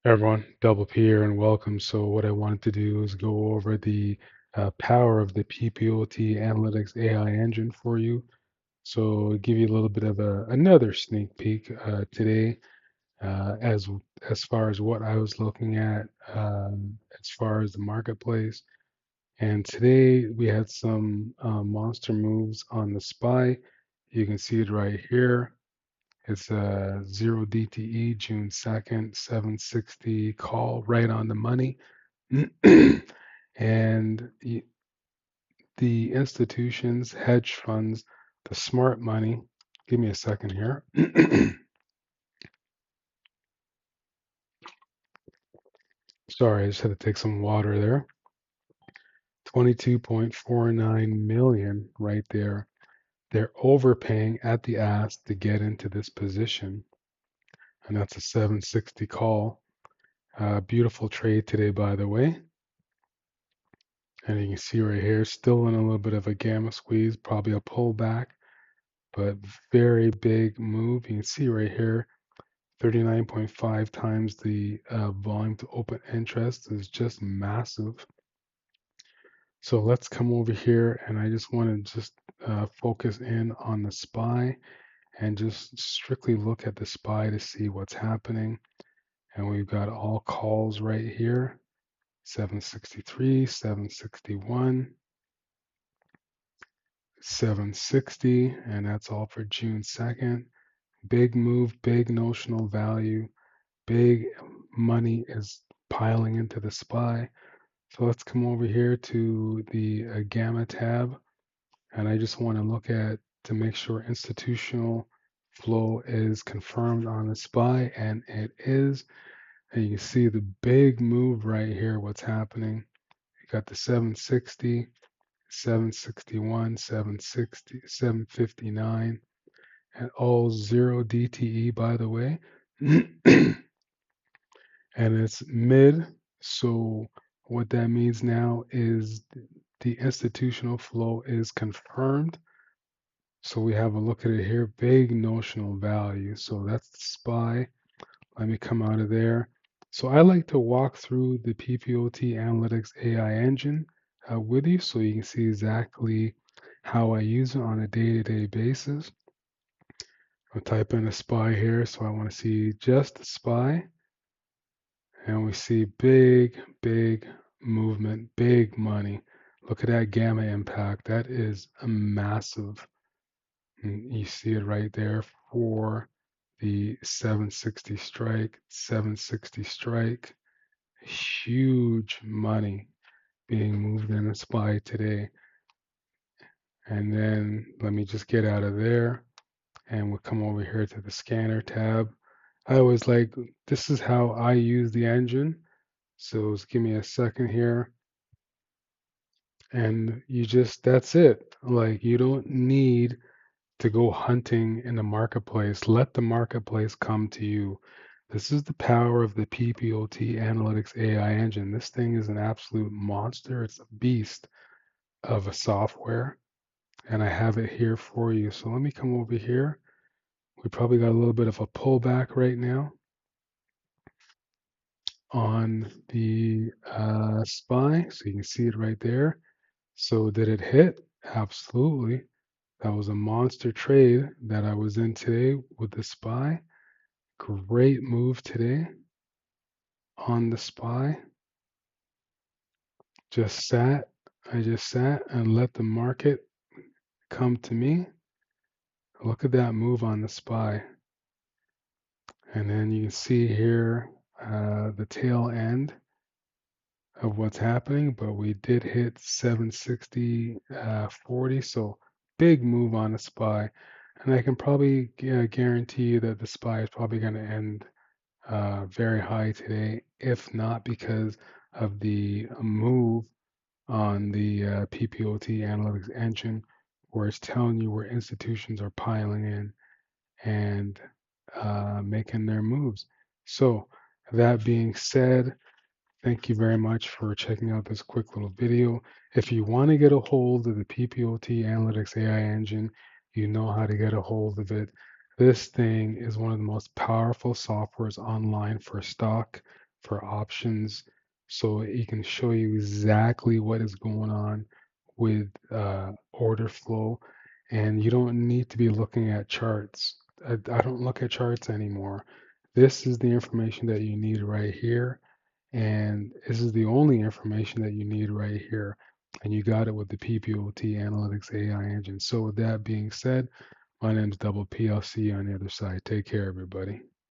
Hey everyone, Double P here and welcome. So what I wanted to do is go over the power of the PPOT Analytics AI engine for you. So give you a little bit of another sneak peek today as far as what I was looking at as far as the marketplace. And today we had some monster moves on the SPY. You can see it right here. It's a 0 DTE, June 2nd, 760 call right on the money. And the institutions, hedge funds, the smart money, give me a second here. Sorry, I just had to take some water there. 22.49 million right there. They're overpaying at the ask to get into this position. And that's a 760 call. Beautiful trade today, by the way. And you can see right here, still in a little bit of a gamma squeeze, probably a pullback, but very big move. You can see right here, 39.5 times the volume to open interest is just massive. So let's come over here, and I just want to just focus in on the SPY and just strictly look at the SPY to see what's happening. And we've got all calls right here, 763, 761. 760, and that's all for June 2nd. Big move, big notional value, big money is piling into the SPY. So let's come over here to the Gamma tab, and I just want to look at to make sure institutional flow is confirmed on the SPY, and it is. And you can see the big move right here, what's happening. You got the 760, 761, 760, 759, and all 0 DTE, by the way. And it's mid. So what that means now is the institutional flow is confirmed. So we have a look at it here, big notional value. So that's the SPY. Let me come out of there. So I like to walk through the PPOT-Analytics AI engine with you so you can see exactly how I use it on a day-to-day basis. I'll type in a SPY here, so I want to see just the SPY, and we see big, big movement, big money. Look at that gamma impact. That is a massive. And you see it right there for the 760 strike, 760 strike. Huge money being moved in the SPY today. And then let me just get out of there and we'll come over here to the scanner tab. I always like, this is how I use the engine. So just give me a second here. And you just, that's it. Like you don't need to go hunting in the marketplace. Let the marketplace come to you. This is the power of the PPOT-Analytics AI engine. This thing is an absolute monster. It's a beast of a software. And I have it here for you. So let me come over here. We probably got a little bit of a pullback right now on the SPY. So you can see it right there. So did it hit? Absolutely. That was a monster trade that I was in today with the SPY. Great move today on the SPY. Just sat. I just sat and let the market come to me. Look at that move on the SPY. And then you can see here the tail end of what's happening, but we did hit 760.40, so big move on the SPY. And I can probably guarantee you that the SPY is probably going to end very high today, if not because of the move on the PPOT-Analytics engine, where it's telling you where institutions are piling in and making their moves. So that being said, thank you very much for checking out this quick little video. If you want to get a hold of the PPOT-Analytics AI engine, you know how to get a hold of it. This thing is one of the most powerful softwares online for stock for options, so it can show you exactly what is going on with order flow. And you don't need to be looking at charts. I don't look at charts anymore. This is the information that you need right here. And this is the only information that you need right here. And you got it with the PPOT Analytics AI engine. So with that being said, my name's Double P. I'll see you on the other side. Take care, everybody.